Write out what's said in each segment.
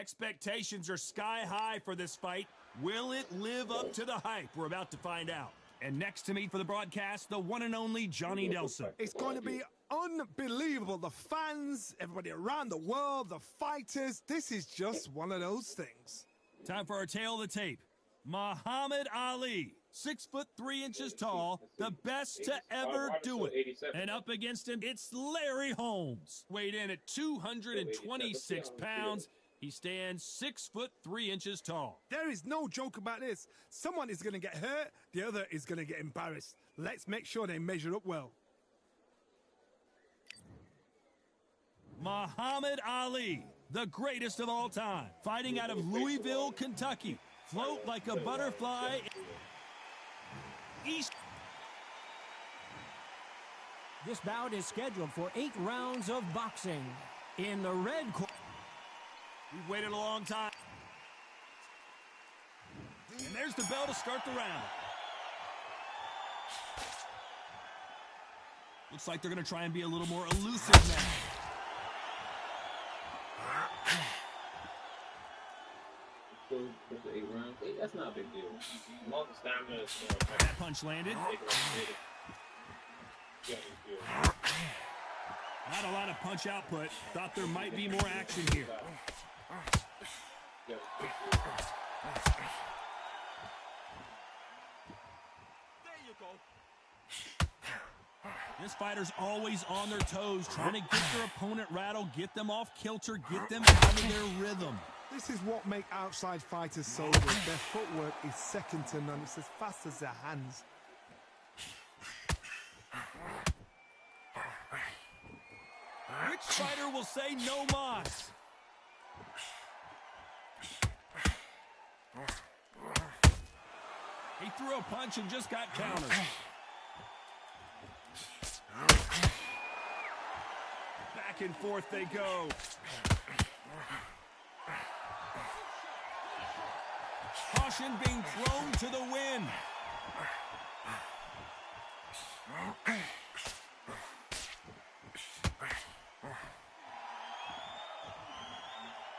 Expectations are sky high for this fight. Will it live up to the hype? We're about to find out. And next to me for the broadcast, the one and only Johnny Nelson. It's going to be unbelievable. The fans, everybody around the world, the fighters. This is just one of those things. Time for our tail of the tape. Muhammad Ali, 6'3" tall, the best to ever do it. And up against him, it's Larry Holmes. Weighed in at 226 pounds. He stands 6'3" tall. There is no joke about this. Someone is going to get hurt, the other is going to get embarrassed. Let's make sure they measure up well. Muhammad Ali, the greatest of all time, fighting out of Louisville, Kentucky. Float like a butterfly. This bout is scheduled for 8 rounds of boxing. In the red corner. We've waited a long time. And there's the bell to start the round. Looks like they're going to try and be a little more elusive now. That's not a big deal. Multi-stamina. That punch landed. Not a lot of punch output. Thought there might be more action here. There you go. This fighter's always on their toes, trying to get their opponent rattled, get them off kilter, get them out of their rhythm. This is what makes outside fighters so good. Their footwork is second to none. It's as fast as their hands. Which fighter will say no mas? He threw a punch and just got countered. Back and forth they go. Caution being thrown to the wind.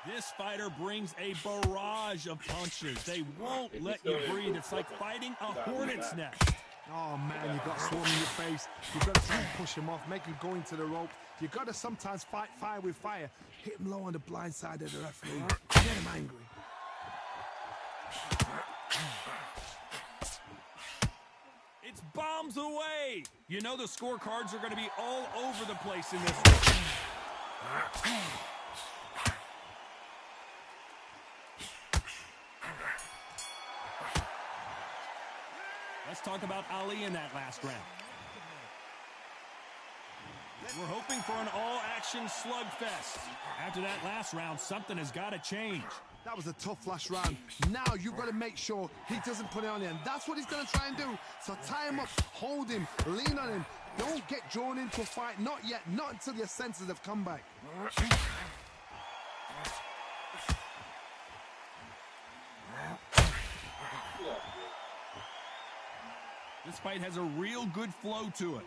This fighter brings a barrage of punches. They won't let you breathe. It's like fighting a hornet's nest. Oh, man, you've got swarm in your face. You've got to try and push him off, make him go into the rope. You've got to sometimes fight fire with fire. Hit him low on the blind side of the referee. Get him angry. It's bombs away. You know the scorecards are going to be all over the place in this one. Let's talk about Ali in that last round. We're hoping for an all-action slugfest. After that last round, something has got to change. That was a tough last round. Now you've got to make sure he doesn't put it on you, and that's what he's going to try and do. So tie him up, hold him, lean on him. Don't get drawn into a fight. Not yet. Not until your senses have come back. This fight has a real good flow to it.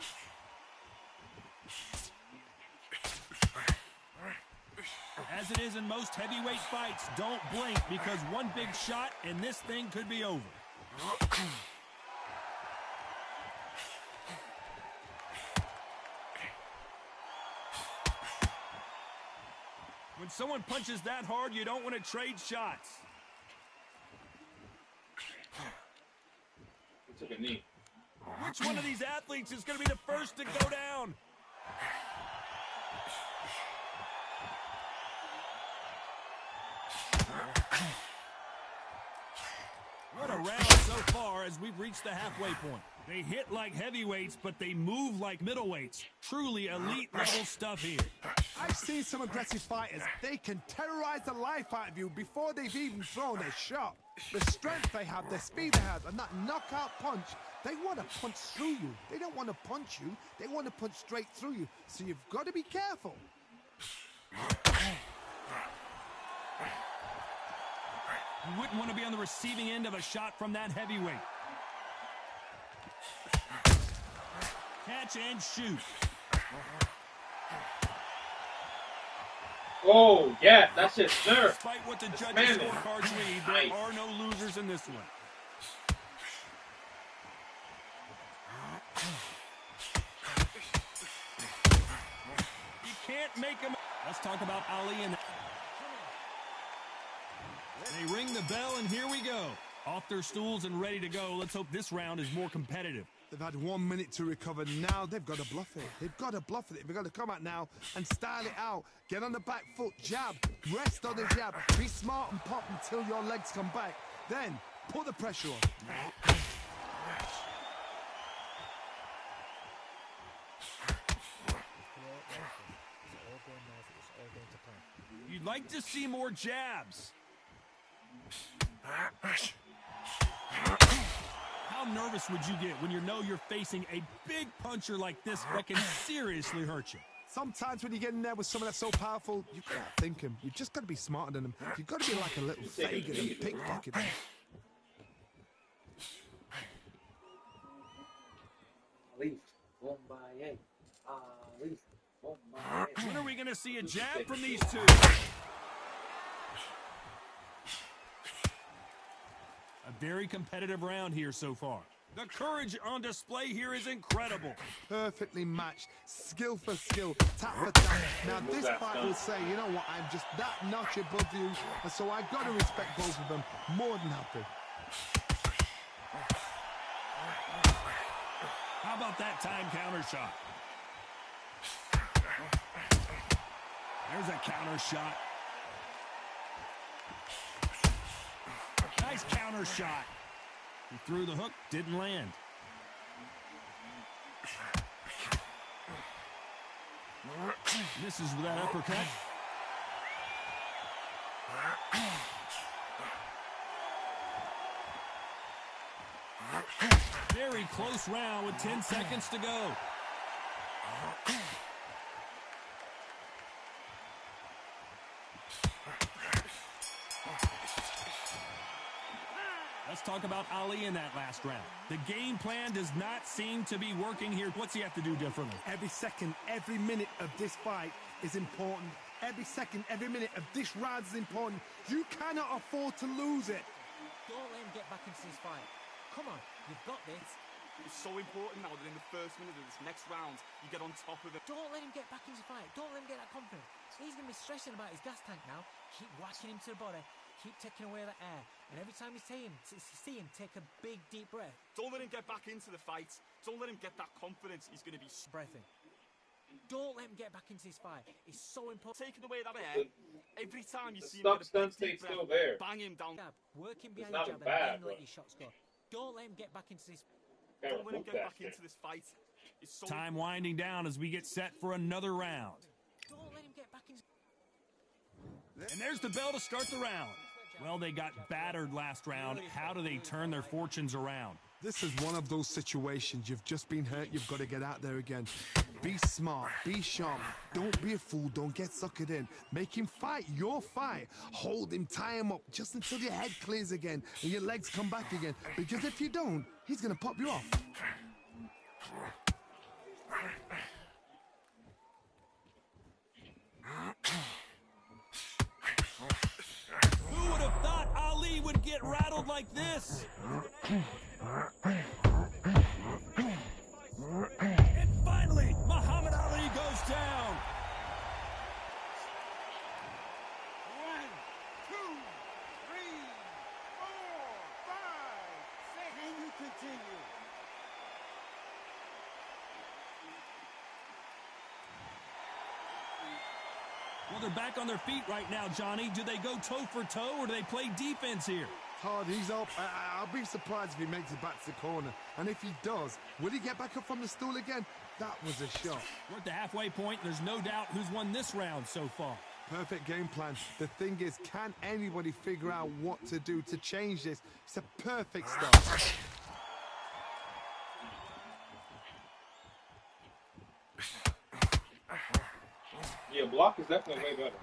As it is in most heavyweight fights, don't blink because one big shot and this thing could be over. When someone punches that hard, you don't want to trade shots. He took a knee. Which one of these athletes is going to be the first to go down? What a round so far as we've reached the halfway point. They hit like heavyweights, but they move like middleweights. Truly elite level stuff here. I've seen some aggressive fighters. They can terrorize the life out of you before they've even thrown a shot. The strength they have, the speed they have, and that knockout punch, they want to punch through you. They don't want to punch you. They want to punch straight through you. So you've got to be careful. You wouldn't want to be on the receiving end of a shot from that heavyweight. Catch and shoot. Oh, yeah, that's just sir. Despite what the judges' man. scorecards read, Nice. there are no losers in this one. You can't make him. Let's talk about Ali and. They ring the bell, and here we go. Off their stools and ready to go. Let's hope this round is more competitive. They've had 1 minute to recover. Now they've got to bluff it. They've got to bluff it. They've got to come out now and style it out. Get on the back foot, jab, rest on the jab. Be smart and pop until your legs come back. Then put the pressure on. You'd like to see more jabs. How nervous would you get when you know you're facing a big puncher like this that can seriously hurt you? Sometimes when you get in there with someone that's so powerful, you've got to think him. You've just got to be smarter than him. You've got to be like a little Fagin and pickpocket him. When are we going to see a jab from these two? A very competitive round here so far. The courage on display here is incredible. Perfectly matched, skill for skill, tap for tap. Now this fight will say, you know what, I'm just that notch above you, and so I've got to respect both of them more than happy. How about that time counter shot? There's a counter shot. Nice counter shot. He threw the hook, didn't land. Misses with that uppercut. Very close round with 10 seconds to go. Let's talk about Ali in that last round. The game plan does not seem to be working here. What's he have to do differently? Every second, every minute of this fight is important. Every second, every minute of this round is important. You cannot afford to lose it. Don't let him get back into this fight. Come on, you've got this. It's so important now that in the first minute of this next round, you get on top of it. Don't let him get back into the fight. Don't let him get that confidence. He's going to be stressing about his gas tank now. Keep whacking him to the body. Keep taking away that air. And every time you see him take a big, deep breath. Don't let him get back into the fight. Don't let him get that confidence. He's going to be breathing. Don't let him get back into this fight. It's so important. Taking away that air. Every time you see him get a big, deep breath, bang him down. Work him behind the jab and then let your shots go. Don't let him get back into this. Don't let him get back into this fight. It's so time winding down as we get set for another round. Don't let him get back into. And there's the bell to start the round. Well, they got battered last round. How do they turn their fortunes around? This is one of those situations. You've just been hurt. You've got to get out there again. Be smart. Be sharp. Don't be a fool. Don't get suckered in. Make him fight your fight. Hold him. Tie him up just until your head clears again and your legs come back again. Because if you don't, he's going to pop you off. Who would have thought Ali would get rattled like this? And finally, Muhammad Ali goes down. 1, 2, 3, 4, 5, 6. Can you continue? Well, they're back on their feet right now, Johnny. Do they go toe for toe or do they play defense here? Hard, he's up. I'll be surprised if he makes it back to the corner. And if he does, will he get back up from the stool again? That was a shot. We're at the halfway point. There's no doubt who's won this round so far. Perfect game plan. The thing is, can anybody figure out what to do to change this? It's a perfect start. Yeah, block is definitely way better.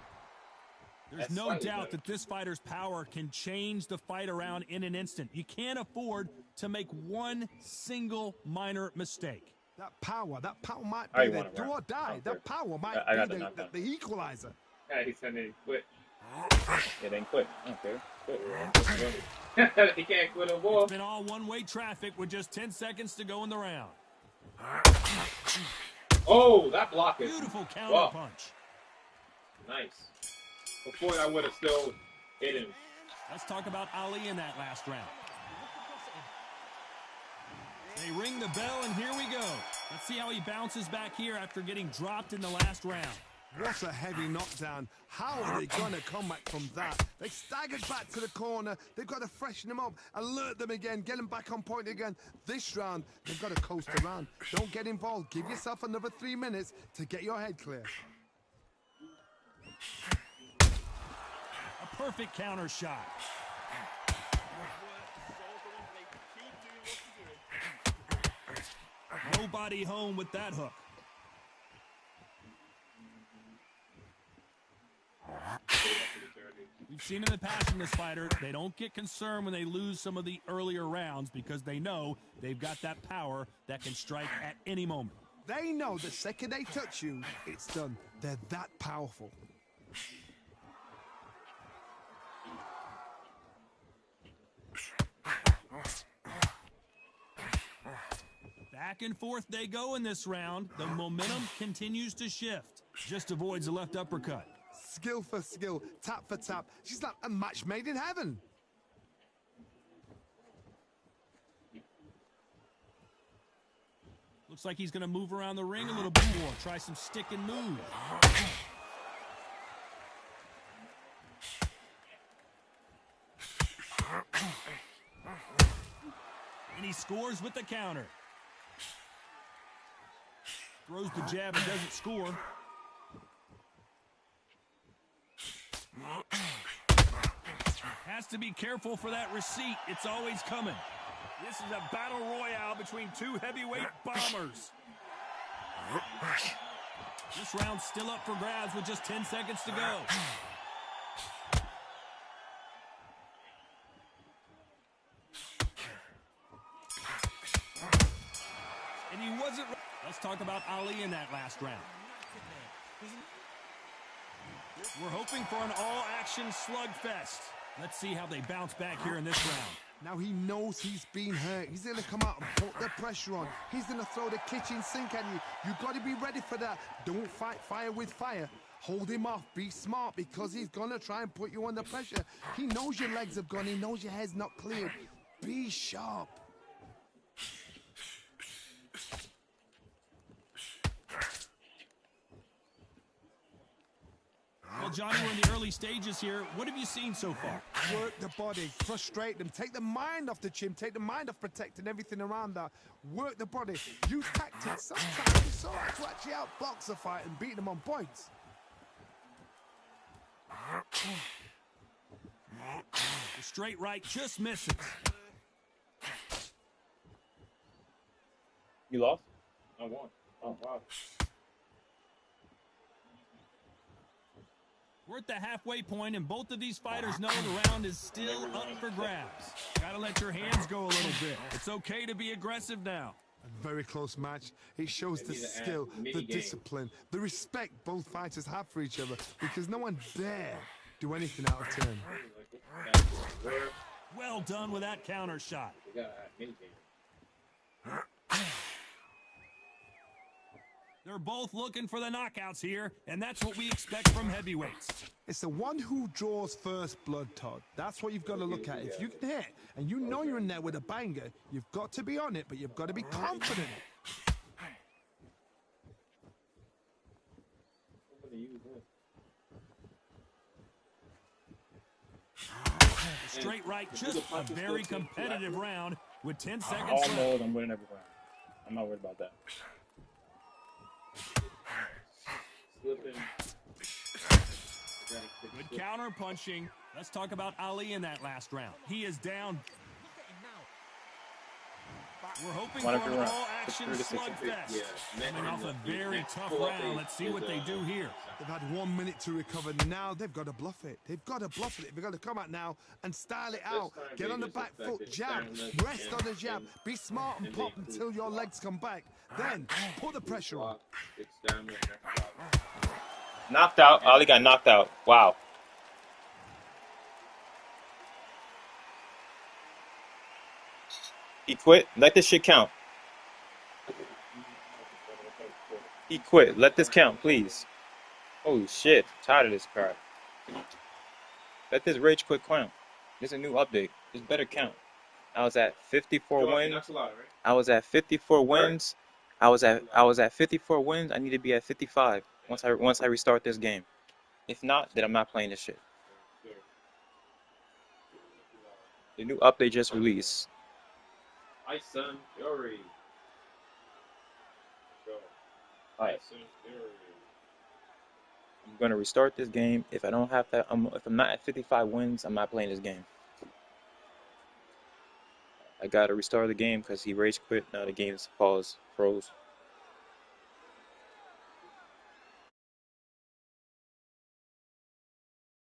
There's no doubt that this fighter's power can change the fight around in an instant. You can't afford to make one single minor mistake. That power might be the do or die. That power might be the equalizer. Yeah, he said he quit. It ain't quit. I don't care. Quit. He can't quit no more. It's been all one-way traffic with just 10 seconds to go in the round. Oh, that block is Beautiful counter wow. punch. Nice. Before I would have still hit him. Let's talk about Ali in that last round. They ring the bell, and here we go. Let's see how he bounces back here after getting dropped in the last round. What a heavy knockdown. How are they going to come back from that? They staggered back to the corner. They've got to freshen them up, alert them again, get them back on point again. This round, they've got to coast around. Don't get involved. Give yourself another 3 minutes to get your head clear. A perfect counter shot. Nobody home with that hook. We've seen in the past from this fighter, they don't get concerned when they lose some of the earlier rounds because they know they've got that power that can strike at any moment. They know the second they touch you, it's done. They're that powerful. Back and forth they go in this round. The momentum continues to shift. Just avoids the left uppercut. Skill for skill, tap for tap. She's like a match made in heaven. Looks like he's going to move around the ring a little bit more. Try some stick and move. And he scores with the counter. Throws the jab and doesn't score. Has to be careful for that receipt. It's always coming. This is a battle royale between two heavyweight bombers. This round's still up for grabs with just 10 seconds to go. And he wasn't... Let's talk about Ali in that last round. We're hoping for an all-action slugfest. Let's see how they bounce back here in this round. Now he knows he's been hurt. He's going to come out and put the pressure on. He's going to throw the kitchen sink at you. You've got to be ready for that. Don't fight fire with fire. Hold him off. Be smart because he's going to try and put you under pressure. He knows your legs have gone. He knows your head's not cleared. Be sharp. Well, Johnny, we're in the early stages here. What have you seen so far? Work the body, frustrate them, take the mind off the chin, take the mind off protecting everything around that. Work the body, use tactics. Sometimes it's all right to actually outbox a fight and beat them on points. The straight right just misses. You lost? I won. Oh, wow. We're at the halfway point, and both of these fighters know the round is still up for grabs. Gotta let your hands go a little bit. It's okay to be aggressive now. A very close match. It shows the skill, the discipline, the respect both fighters have for each other because no one dare do anything out of turn. Well done with that counter shot. They're both looking for the knockouts here, and that's what we expect from heavyweights. It's the one who draws first blood, Todd. That's what you've got to look at. If you can hit, and you know you're in there with a banger, you've got to be on it, but you've got to be confident. The straight right, just a very competitive round with 10 seconds Oh, left. no, I'm winning every round. I'm not worried about that. Good counter punching. Let's talk about Ali in that last round. He is down. We're hoping for an all-action slugfest. Coming off a very tough round. Let's see what they do here. They've had 1 minute to recover. Now they've got to bluff it. They've got to bluff it. They've got to come out now and style it out. Get on the back foot, jab, rest on the jab. Be smart and pop until your legs come back. Then put the pressure on. Knocked out. Ali got knocked out. Wow. He quit. Let this shit count. He quit. Let this count, please. Holy shit. Tired of this crap. Let this rage quit count. There's a new update. This better count. I was at 54 wins. I was at 54 wins. I was at 54 wins. I need to be at 55 once I restart this game. If not, then I'm not playing this shit. The new update just released. Tyson Fury. Alright. I'm gonna restart this game. If I don't have that, if I'm not at 55 wins, I'm not playing this game. I gotta restart the game because he rage quit. Now the game's paused, froze.